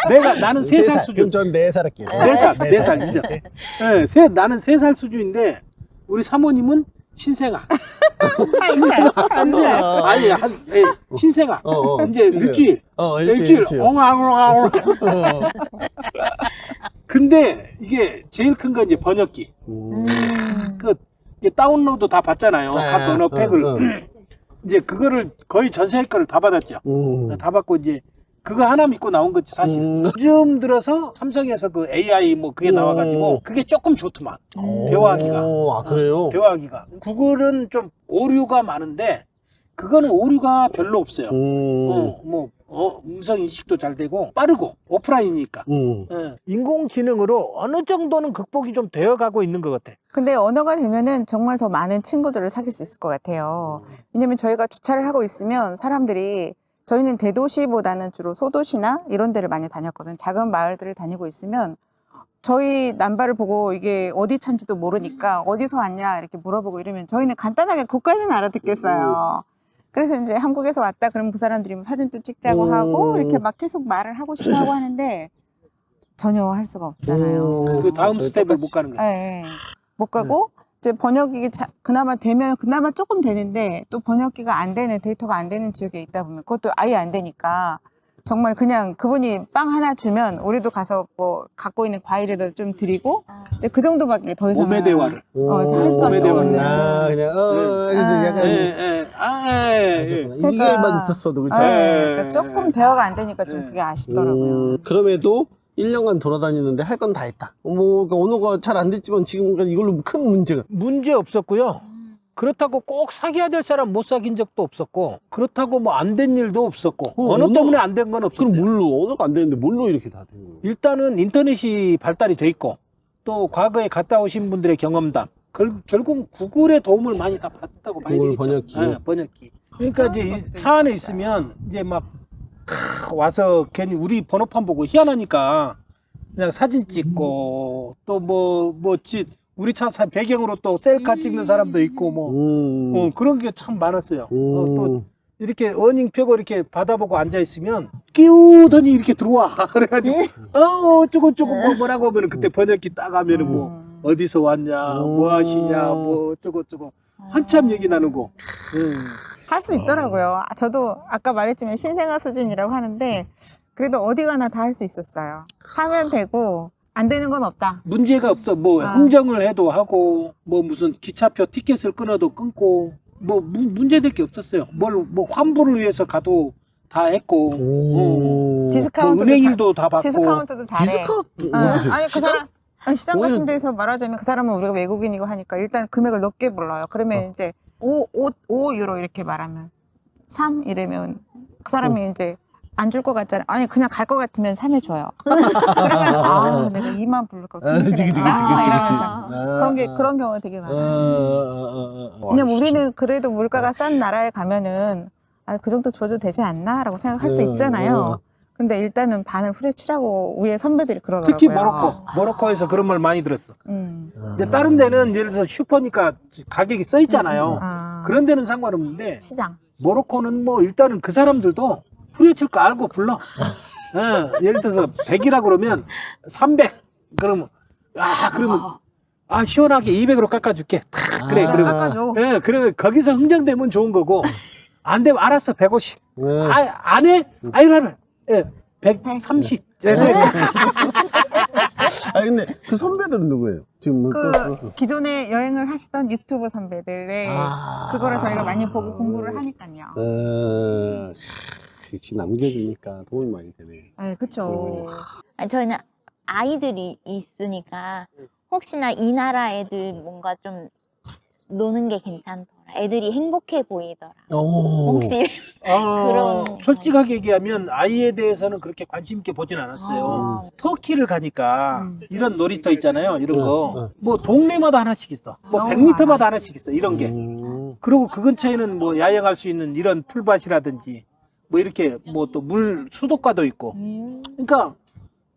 5살. 나는 3살 수준. 그럼 전 4살 할게요. 4살 인정. 네, 나는 3살 수준인데 우리 사모님은 신생아. 한살. 아니 신생아. 이제 일주일. 일주일. 엉앙엉앙. 근데 이게 제일 큰 건 이제 번역기. 이게 다운로드 다 받잖아요. 각 언어 팩을. 이제 그거를 거의 전 세계 거를 다 받았죠. 다 받고 이제 그거 하나 믿고 나온 거지 사실. 요즘 들어서 삼성에서 그 AI 뭐 그게 나와가지고 그게 조금 좋더만. 대화하기가. 아, 그래요? 대화하기가. 구글은 좀 오류가 많은데 그거는 오류가 별로 없어요. 음성 인식도 잘 되고 빠르고 오프라인이니까. 인공지능으로 어느 정도는 극복이 좀 되어가고 있는 것 같아. 근데 언어가 되면은 정말 더 많은 친구들을 사귈 수 있을 것 같아요. 왜냐면 저희가 주차를 하고 있으면 사람들이 저희는 대도시보다는 주로 소도시나 이런 데를 많이 다녔거든. 작은 마을들을 다니고 있으면 저희 남바를 보고 이게 어디 차인지도 모르니까 어디서 왔냐 이렇게 물어보고 이러면 저희는 간단하게 그까지는 알아듣겠어요. 그래서 이제 한국에서 왔다 그러면 그 사람들이 뭐 사진도 찍자고 하고 이렇게 막 계속 말을 하고 싶어 하고 하는데 전혀 할 수가 없잖아요. 그 다음 스텝을 못 가는 거야. 네, 못 가고 이제 번역이 그나마 되면 그나마 조금 되는데 또 번역기가 안 되는 데이터가 안 되는 지역에 있다 보면 그것도 아예 안 되니까 정말 그냥 그분이 빵 하나 주면 우리도 가서 뭐 갖고 있는 과일이라도 좀 드리고 근데 그 정도밖에 더 이상 몸의 대화를. 할 수밖에 몸의 대화를. 없는. 그냥 그래서 약간 이게만 있었어도 그렇죠. 그러니까 조금 대화가 안 되니까 좀 그게 아쉽더라고요. 그럼에도 1년간 돌아다니는데 할 건 다 했다. 뭐 그러니까 언어가 잘 안 됐지만 지금 이걸로 큰 문제가 문제 없었고요. 그렇다고 꼭 사귀어야 될 사람 못 사귄 적도 없었고 그렇다고 뭐 안 된 일도 없었고 언어 때문에 안 된 건 없었어요. 그럼 뭘로 언어가 안 되는데 뭘로 이렇게 다 된 거예요? 일단은 인터넷이 발달이 돼 있고 또 과거에 갔다 오신 분들의 경험담 결국 구글의 도움을 많이 다 받았다고 봐야 구글 되겠죠. 번역기. 네, 번역기. 그러니까 이제 차 안에 있으면 이제 막 와서 괜히 우리 번호판 보고 희한하니까 그냥 사진 찍고 또 우리 차 배경으로 또 셀카 찍는 사람도 있고 뭐 그런 게 참 많았어요. 또 이렇게 어닝 펴고 이렇게 받아보고 앉아 있으면 끼우더니 이렇게 들어와. 그래가지고 어쩌고 뭐라고 하면은 그때 번역기 딱 하면은 뭐 어디서 왔냐, 뭐 하시냐, 뭐 어쩌고 한참 얘기 나누고. 할 수 있더라고요. 저도 아까 말했지만 신생아 수준이라고 하는데 그래도 어디 가나 다 할 수 있었어요. 하면 되고 안 되는 건 없다. 문제가 없어. 뭐 흥정을 해도 하고 뭐 무슨 기차표 티켓을 끊어도 끊고 뭐 문제될 게 없었어요. 뭐 환불을 위해서 가도 다 했고 디스카운트도 은행 일도 다 받고. 디스카운트도 잘해. 디스카운트 아니 그 사람 시장 같은 데서 말하자면 그 사람은 우리가 외국인이고 하니까 일단 금액을 높게 불러요. 그러면 이제 5 유로 이렇게 말하면 3 이러면 그 사람이 이제 안 줄 것 같잖아요. 아니 그냥 갈 것 같으면 3에 줘요. 그러면 내가 2만 부를 거 그치. 그런 경우가 되게 많아요. 왜냐면 우리는 그래도 물가가 싼 나라에 가면은 그 정도 줘도 되지 않나라고 생각할 수 있잖아요. 근데 일단은 반을 후려치라고 위에 선배들이 그러더라고요. 특히 모로코에서 그런 말 많이 들었어. 이제 다른 데는 예를 들어서 슈퍼니까 가격이 써 있잖아요. 그런 데는 상관없는데 시장. 모로코는 뭐 일단은 그 사람들도 후려칠 거 알고 불러. 예를 들어서 100이라 그러면 300 그러면 시원하게 200으로 깎아줄게. 그래 그러면 깎아줘. 그러면 거기서 흥정되면 좋은 거고 안 되면 알았어 150. 안 해? 아이고 130. 아니 근데 그 선배들은 누구예요? 지금 뭐 그 기존에 여행을 하시던 유튜브 선배들의 그거를 저희가 많이 보고 공부를 하니까요. 역시 남겨주니까 도움이 많이 되네. 네, 그쵸. 아니, 저희는 아이들이 있으니까 혹시나 이 나라 애들 뭔가 좀 노는 게 괜찮더라. 애들이 행복해 보이더라. 혹시 그런 솔직하게 얘기하면 아이에 대해서는 그렇게 관심 있게 보진 않았어요. 아. 터키를 가니까 이런 놀이터 있잖아요. 이런 거. 뭐 동네마다 하나씩 있어. 뭐 너무 100m마다 많아. 하나씩 있어. 이런 게. 그리고 그 근처에는 뭐 야영할 수 있는 이런 풀밭이라든지 뭐 이렇게 뭐 또 물 수도가도 있고. 그러니까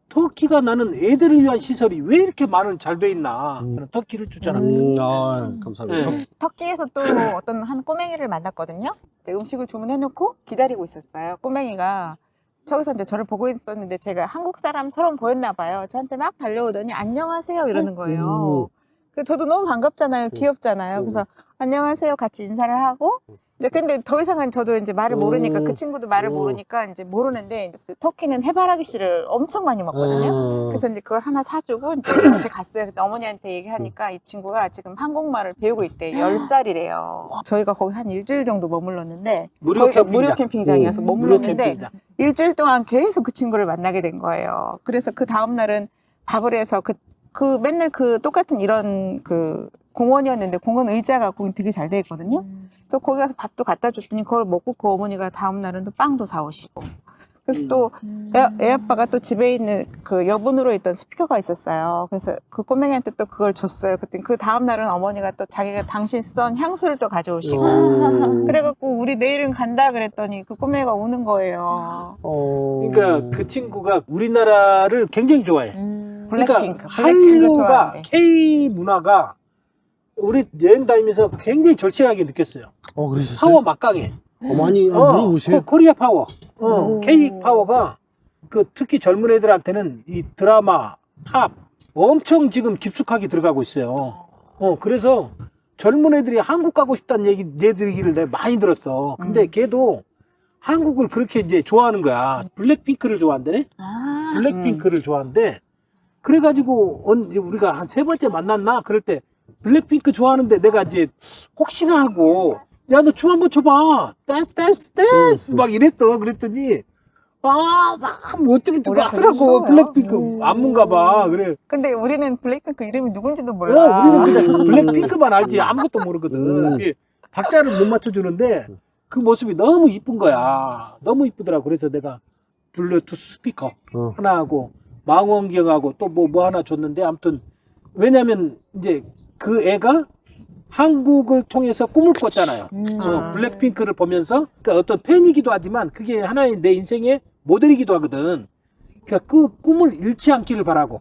터키가 나는 애들을 위한 시설이 왜 이렇게 잘 돼 있나. 저는 터키를 추천합니다. 감사합니다. 네. 터키에서 또 어떤 한 꼬맹이를 만났거든요. 이제 음식을 주문해놓고 기다리고 있었어요. 꼬맹이가 저기서 이제 저를 보고 있었는데 제가 한국 사람처럼 보였나 봐요. 저한테 막 달려오더니 안녕하세요 이러는 거예요. 그 저도 너무 반갑잖아요. 귀엽잖아요. 그래서 안녕하세요 같이 인사를 하고 이제 근데 더 이상은 저도 이제 말을 모르니까 그 친구도 말을 모르니까 이제 모르는데 이제 터키는 해바라기 씨를 엄청 많이 먹거든요. 그래서 이제 그걸 하나 사주고 이제 같이 갔어요. 근데 어머니한테 얘기하니까 이 친구가 지금 한국말을 배우고 있대. 10살이래요. 저희가 거기 한 일주일 정도 머물렀는데 무료 거기가 캠핑장. 무료 캠핑장이어서 무료 머물렀는데 캠핑장. 일주일 동안 계속 그 친구를 만나게 된 거예요. 그래서 그 다음 날은 밥을 해서 그 맨날 그 똑같은 이런 그 공원이었는데 공원 의자가 거기 되게 잘 돼 있거든요. 그래서 거기 가서 밥도 갖다 줬더니 그걸 먹고 그 어머니가 다음 날은 또 빵도 사오시고. 그래서 또 애 아빠가 또 집에 있는 그 여분으로 있던 스피커가 있었어요. 그래서 그 꼬맹이한테 또 그걸 줬어요. 그때 그 다음 날은 어머니가 또 자기가 당신 쓰던 향수를 또 가져오시고. 그래갖고 우리 내일은 간다 그랬더니 그 꼬맹이가 우는 거예요. 그러니까 그 친구가 우리나라를 굉장히 좋아해. 블랙핑크. 그러니까 블랙핑크 한류가 좋아하는데. K 문화가 우리 여행 다니면서 굉장히 절실하게 느꼈어요. 그러셨어요? 파워 막강해. 많이 물어보세요. 코리아 파워. K 파워가 그 특히 젊은 애들한테는 이 드라마, 팝 엄청 지금 깊숙하게 들어가고 있어요. 그래서 젊은 애들이 한국 가고 싶다는 얘기를 내가 많이 들었어. 근데 걔도 한국을 그렇게 이제 좋아하는 거야. 블랙핑크를 좋아한다네? 블랙핑크를 좋아하는데 그래가지고 우리가 한 3번째 만났나? 그럴 때 블랙핑크 좋아하는데 내가 이제 혹시나 하고 야 너 춤 한번 춰봐 댄스 막 이랬어. 그랬더니 막 어떻게 우리가 하더라고. 되게 쉬워요. 블랙핑크 안무인가 봐. 그래. 근데 우리는 블랙핑크 이름이 누군지도 몰라. 우리는 그냥 블랙핑크만 알지 아무것도 모르거든. 그게 박자를 못 맞춰주는데 그 모습이 너무 이쁜 거야. 너무 이쁘더라고. 그래서 내가 블루투스 스피커 하나 하고 망원경하고 또 뭐 하나 줬는데 아무튼 왜냐면 이제 그 애가 한국을 통해서 꿈을 꿨잖아요. 블랙핑크를 보면서 그러니까 어떤 팬이기도 하지만 그게 하나의 내 인생의 모델이기도 하거든. 그러니까 그 꿈을 잃지 않기를 바라고.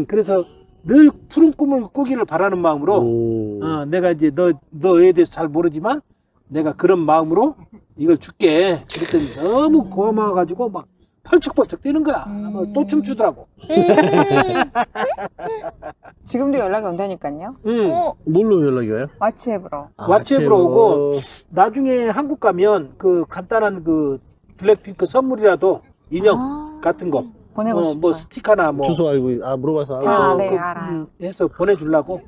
그래서 늘 푸른 꿈을 꾸기를 바라는 마음으로 내가 이제 너에 대해서 잘 모르지만 내가 그런 마음으로 이걸 줄게. 그랬더니 너무 고마워가지고 막 펄쩍펄쩍 뛰는 거야. 또 춤추더라고. 지금도 연락이 온다니까요. 뭘로 연락이 와요? 왓츠앱으로. 왓츠앱으로 오고 나중에 한국 가면 그 간단한 그 블랙핑크 선물이라도 인형 같은 거 보내고 싶어요. 뭐 스티커나 뭐 주소 알고 물어봐서 네, 알아요. 해서 보내주려고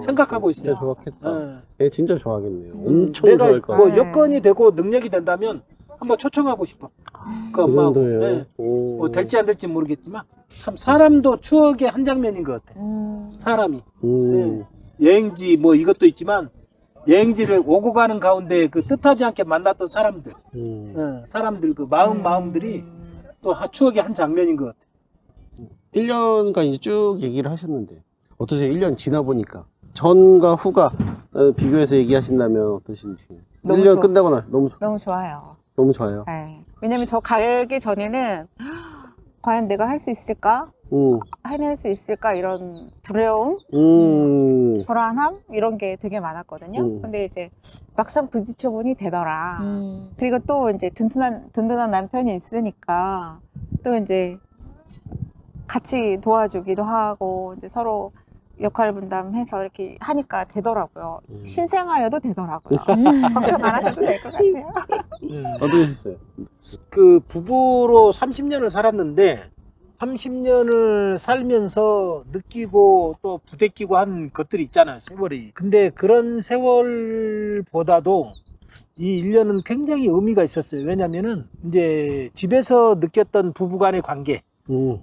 생각하고 진짜 있어요. 좋았겠다. 얘 진짜 좋아하겠네요. 엄청 내가 좋아할 거야. 뭐 여건이 되고 능력이 된다면 한번 초청하고 싶어. 그 그 엄마하고. 정도예요. 네. 오. 뭐 될지 안 될지 모르겠지만 참 사람도 추억의 한 장면인 것 같아. 사람이. 네. 여행지 뭐 이것도 있지만 여행지를 오고 가는 가운데 그 뜻하지 않게 만났던 사람들, 사람들 그 마음들이 또 추억의 한 장면인 것 같아. 1년간 이제 쭉 얘기를 하셨는데 어떠세요? 1년 지나보니까 전과 후가 비교해서 얘기하신다면 어떠신지. 너무 1년 좋아. 끝나고 나 너무 좋아요. 너무 좋아요. 네. 왜냐면 저 가기 전에는 과연 내가 할 수 있을까? 해낼 수 있을까? 이런 두려움, 불안함 이런 게 되게 많았거든요. 근데 이제 막상 부딪혀보니 되더라. 그리고 또 이제 든든한 남편이 있으니까 또 이제 같이 도와주기도 하고 이제 서로 역할 분담해서 이렇게 하니까 되더라고요. 신생아여도 되더라고요. 걱정 안 하셔도 될 것 같아요. 어떠셨어요? 그 부부로 30년을 살았는데 30년을 살면서 느끼고 또 부대끼고 한 것들이 있잖아요, 세월이. 근데 그런 세월보다도 이 1년은 굉장히 의미가 있었어요. 왜냐면은 이제 집에서 느꼈던 부부간의 관계, 뭐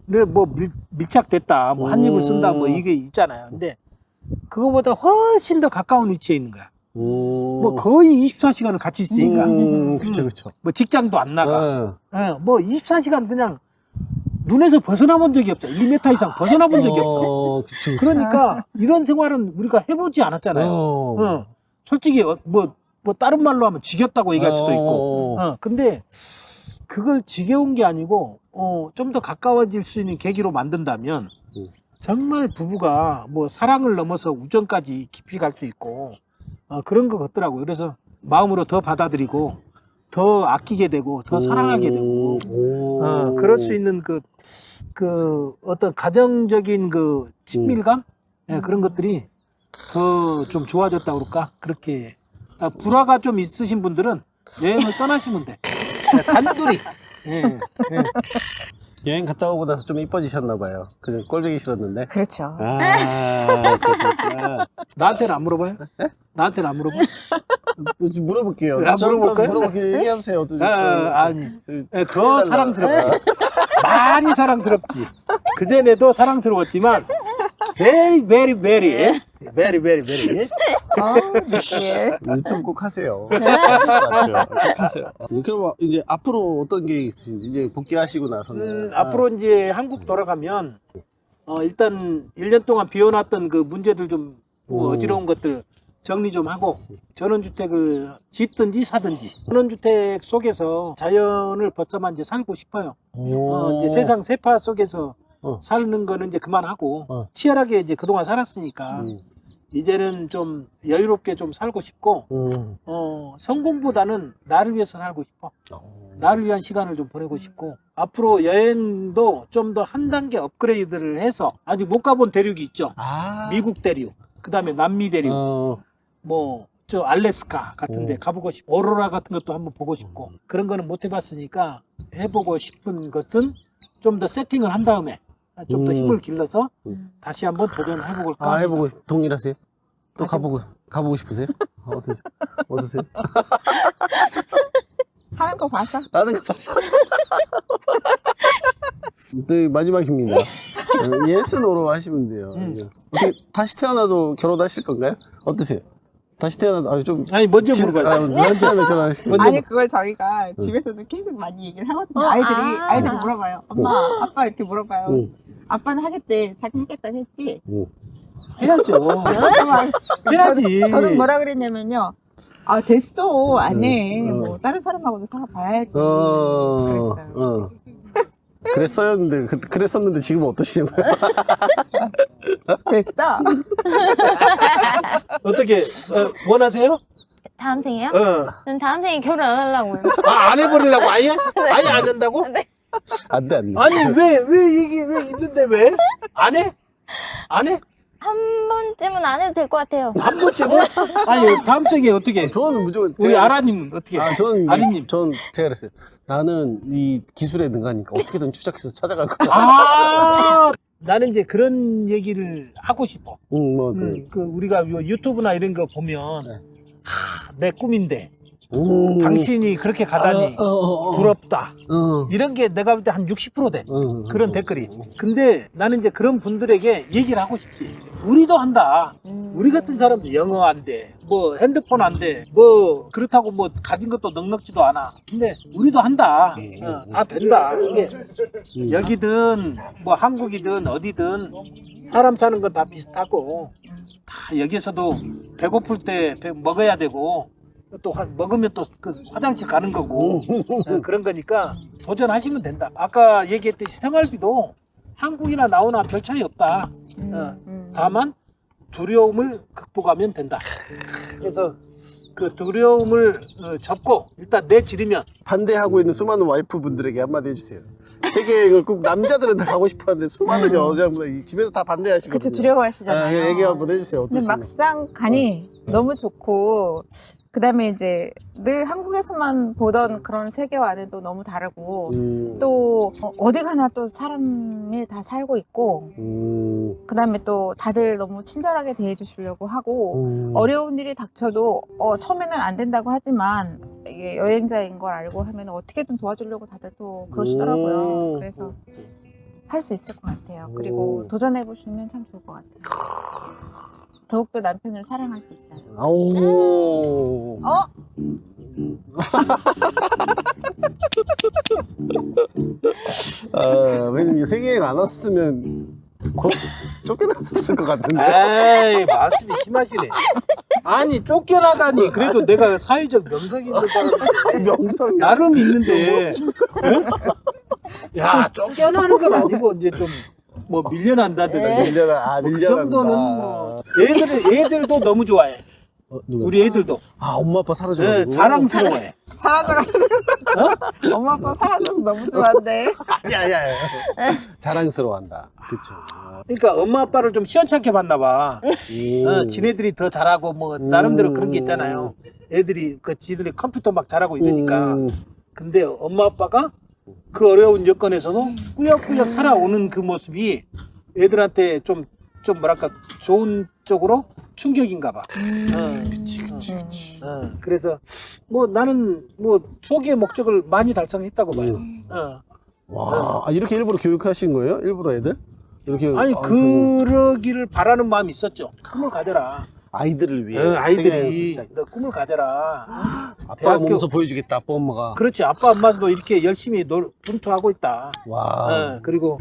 밀착됐다, 뭐 한 입을 쓴다, 뭐 이게 있잖아요. 근데 그거보다 훨씬 더 가까운 위치에 있는 거야. 뭐 거의 24시간을 같이 있으니까. 그쵸. 뭐 직장도 안 나가. 뭐 24시간 그냥 눈에서 벗어나 본 적이 없어. 1m 이상 벗어나 본 적이 없어. 그쵸. 그러니까 이런 생활은 우리가 해보지 않았잖아요. 솔직히 뭐 다른 말로 하면 지겹다고 얘기할 수도 있고. 근데 그걸 지겨운 게 아니고 좀 더 가까워질 수 있는 계기로 만든다면 정말 부부가 뭐 사랑을 넘어서 우정까지 깊이 갈 수 있고 그런 것 같더라고요. 그래서 마음으로 더 받아들이고 더 아끼게 되고 더 사랑하게 되고 그럴 수 있는 그 어떤 가정적인 그 친밀감 그런 것들이 더 좀 좋아졌다고 그럴까? 그렇게 불화가 좀 있으신 분들은 여행을 떠나시면 돼. 단둘이. 여행 갔다 오고 나서 좀 이뻐지셨나 봐요. 그냥 꼴보기 싫었는데. 그렇죠. 그렇구나. 나한테는 안 물어봐요? 나한테는 안 물어봐요? 물어볼게요. 물어볼까요? 물어볼게요. 얘기해보세요. 어떠세요? 아니, 더 사랑스럽지. 많이 사랑스럽지. 그전에도 사랑스러웠지만, very. 유튜브 꼭 하세요. 꼭 하세요. 그럼 이제 앞으로 어떤 계획이 있으신지 이제 복귀하시고 나서는 앞으로 이제 한국 돌아가면, 일단 1년 동안 비워놨던 그 문제들 좀 어지러운 것들 정리 좀 하고 전원주택을 짓든지 사든지 전원주택 속에서 자연을 벗어만 이제 살고 싶어요. 이제 세상 세파 속에서 사는 거는 이제 그만하고 치열하게 이제 그동안 살았으니까 이제는 좀 여유롭게 좀 살고 싶고 성공보다는 나를 위해서 살고 싶어. 나를 위한 시간을 좀 보내고 싶고 앞으로 여행도 좀 더 한 단계 업그레이드를 해서 아직 못 가본 대륙이 있죠. 미국 대륙, 그 다음에 남미 대륙, 뭐 저 알래스카 같은데 가보고 싶고 오로라 같은 것도 한번 보고 싶고 그런 거는 못 해봤으니까 해보고 싶은 것은 좀 더 세팅을 한 다음에 좀 더 힘을 길러서 다시 한번 도전해볼까. 해보고 동일하세요? 또 아주- 가보고 싶으세요? 어떠세요? 하는 거 봐서. 나는 거 봤어. 또 마지막입니다. 예스 노로 하시면 돼요. 어떻게 다시 태어나도 결혼하실 건가요? 어떠세요? 다시 태어나도 좀 아니 먼저 물어봐요. 다시 태어나도 결혼하실 건가요? 아니 그걸 저희가 집에서도 계속 많이 얘기를 하거든요. 아이들이 물어봐요. 엄마, 아빠 이렇게 물어봐요. 아빠는 하겠대. 자기 하겠다고 했지. 해야죠. 해야지. 저는 뭐라 그랬냐면요. 됐어. 안 해. 뭐 다른 사람하고도 살아봐야지. 그랬어요. 그랬었는데 지금은 어떠시냐고요? 됐어. 어떻게 원하세요? 다음 생이요? 어. 전 다음 생에 결혼 안 하려고요. 안 해버리려고 아예? 아예 안 한다고? 네. 안 돼. 아니 왜 이게 왜 있는데 왜? 안 해? 안 해? 한 번쯤은 안 해도 될 것 같아요. 한 번쯤은? 아니 다음 생에 어떻게? 저는 무조건 우리 아라님은 어떻게? 아리님. 전 제가 그랬어요. 나는 이 기술에 능하니까 어떻게든 추적해서 찾아갈 거야. 나는 이제 그런 얘기를 하고 싶어. 그래. 우리가 유튜브나 이런 거 보면 내 꿈인데 오. 당신이 그렇게 가다니 부럽다. 이런 게 내가 볼 때 한 60% 돼. 그런 댓글이. 근데 나는 이제 그런 분들에게 얘기를 하고 싶지. 우리도 한다. 우리 같은 사람도 영어 안 돼. 뭐 핸드폰 안 돼. 뭐 그렇다고 뭐 가진 것도 넉넉지도 않아. 근데 우리도 한다. 다 된다. 이게 여기든 뭐 한국이든 어디든 사람 사는 건 다 비슷하고 다 여기서도 배고플 때 먹어야 되고 또 먹으면 또 그 화장실 가는 거고 그런 거니까 도전하시면 된다. 아까 얘기했듯이 생활비도 한국이나 나오나 별 차이 없다. 다만 두려움을 극복하면 된다. 그래서 그 두려움을 접고 일단 내지르면 반대하고 있는 수많은 와이프분들에게 한마디 해주세요. 세계여행을 꼭 남자들은 다 가고 싶어하는데 수많은 여자분들 집에서 다 반대하시거든요. 그쵸, 두려워하시잖아요. 얘기 한번 해주세요. 근데 어떠신가요? 막상 가니 너무 좋고 그다음에 이제 늘 한국에서만 보던 그런 세계와는 또 너무 다르고 또 어디 가나 또 사람이 다 살고 있고 그다음에 또 다들 너무 친절하게 대해주시려고 하고 어려운 일이 닥쳐도 처음에는 안 된다고 하지만 이게 여행자인 걸 알고 하면 어떻게든 도와주려고 다들 또 그러시더라고요. 그래서 할 수 있을 것 같아요. 그리고 도전해 보시면 참 좋을 것 같아요. 더욱더 남편을 사랑할 수 있어요. 아오. 왜냐면 세계여행 안 왔으면 곧 쫓겨났었을 것 같은데. 에이, 말씀이 심하시네. 아니, 쫓겨나다니. 그래도 내가 사회적 명성이 있는 사람인데. 명성이 나름 있는데. 에? 야, 쫓겨나는 건 아니고, 이제 좀, 뭐, 밀려난다든지. 밀려나. 그 정도는 뭐. 애들도 너무 좋아해. 누가? 우리 애들도. 엄마 아빠 사라져가지고. 네, 자랑스러워해. 사라져가지고 엄마 아빠 사라져서 너무 좋아한대. 야야야. 자랑스러워한다. 그쵸. 그러니까 엄마 아빠를 좀 시원찮게 봤나 봐. 지네들이 더 잘하고 뭐 나름대로 그런 게 있잖아요. 애들이 지들이 컴퓨터 막 잘하고 이러니까. 근데 엄마 아빠가 그 어려운 여건에서도 꾸역꾸역 살아오는 그 모습이 애들한테 좀 뭐랄까 좋은 쪽으로 충격인가 봐. 그치. 그래서 뭐 나는 뭐 소기의 목적을 많이 달성했다고 봐요. 와, 이렇게 일부러 교육하신 거예요? 일부러 애들? 이렇게 아니 그러기를 바라는 마음이 있었죠. 꿈을 가져라. 아이들을 위해. 아이들이 너 꿈을 가져라. 아빠 몸소 보여주겠다. 아빠 엄마가. 그렇지. 아빠 엄마도 이렇게 열심히 분투하고 있다. 와. 그리고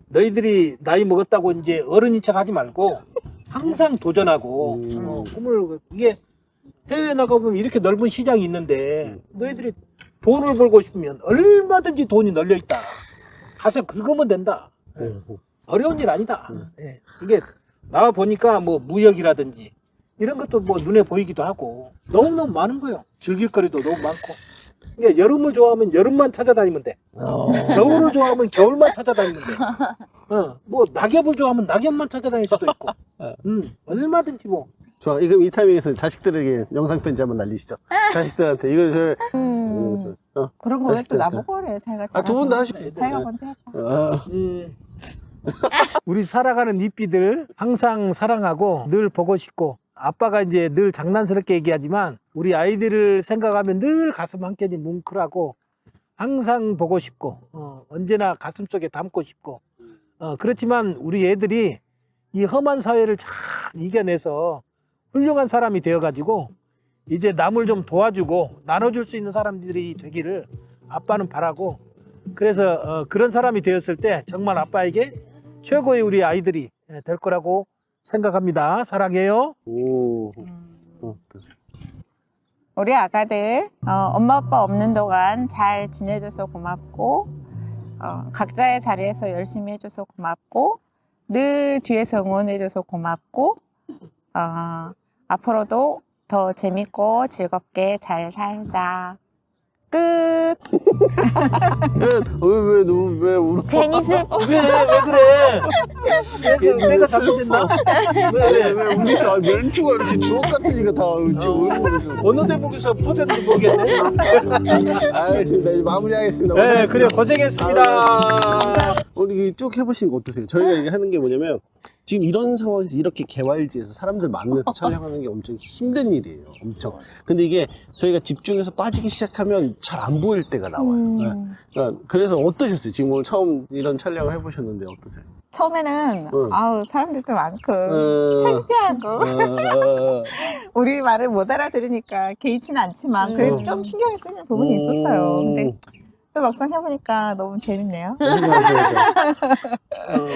너희들이 나이 먹었다고 이제 어른인 척 하지 말고 항상 도전하고 꿈을 이게 해외에 나가보면 이렇게 넓은 시장이 있는데 너희들이 돈을 벌고 싶으면 얼마든지 돈이 널려 있다. 가서 긁으면 된다. 어려운 일 아니다. 예. 이게 나와 보니까 뭐 무역이라든지 이런 것도 뭐 눈에 보이기도 하고 너무너무 많은 거예요. 즐길 거리도 너무 많고. 그러니까 여름을 좋아하면 여름만 찾아다니면 돼. 겨울을 좋아하면 겨울만 찾아다니면 돼. 뭐 낙엽을 좋아하면 낙엽만 찾아다닐 수도 있고. 얼마든지 뭐. 좋아. 이거 이 타이밍에서 자식들에게 영상 편지 한번 날리시죠. 자식들한테 이거 그런 거 왜 또 나보고 그래? 자기가 두 분 다 하시고. 자기가 먼저 해봐. 우리 살아가는 이삐들 항상 사랑하고 늘 보고 싶고 아빠가 이제 늘 장난스럽게 얘기하지만 우리 아이들을 생각하면 늘 가슴 한켠이 뭉클하고 항상 보고 싶고 언제나 가슴 속에 담고 싶고 그렇지만 우리 애들이 이 험한 사회를 잘 이겨내서 훌륭한 사람이 되어가지고 이제 남을 좀 도와주고 나눠줄 수 있는 사람들이 되기를 아빠는 바라고 그래서 그런 사람이 되었을 때 정말 아빠에게 최고의 우리 아이들이 될 거라고 생각합니다. 사랑해요. 우리 아가들 엄마 아빠 없는 동안 잘 지내줘서 고맙고 각자의 자리에서 열심히 해줘서 고맙고 늘 뒤에서 응원해줘서 고맙고 앞으로도 더 재밌고 즐겁게 잘 살자. 끝. 왜 울어? 괜히 슬퍼. 왜 그래? 내가 잘못했나? 왜 울으셔? 멘트가 이렇게 주옥 같으니까 다 지금 어느 대목에서 터졌는지 모르겠네. 알겠습니다. 이제 마무리하겠습니다. 네, 그래 고생했습니다. 우리 쭉 해보신 거 어떠세요? 저희가 이게 하는 게 뭐냐면 지금 이런 상황에서 이렇게 개활지에서 사람들 많으면서 촬영하는 게 엄청 힘든 일이에요. 엄청. 근데 이게 저희가 집중해서 빠지기 시작하면 잘 안 보일 때가 나와요. 그래서 어떠셨어요? 지금 오늘 처음 이런 촬영을 해보셨는데 어떠세요? 처음에는 사람들도 많고 창피하고 우리 말을 못 알아들으니까 개의치는 않지만 그래도 좀 신경이 쓰이는 부분이 있었어요. 근데 또 막상 해보니까 너무 재밌네요. 맞아.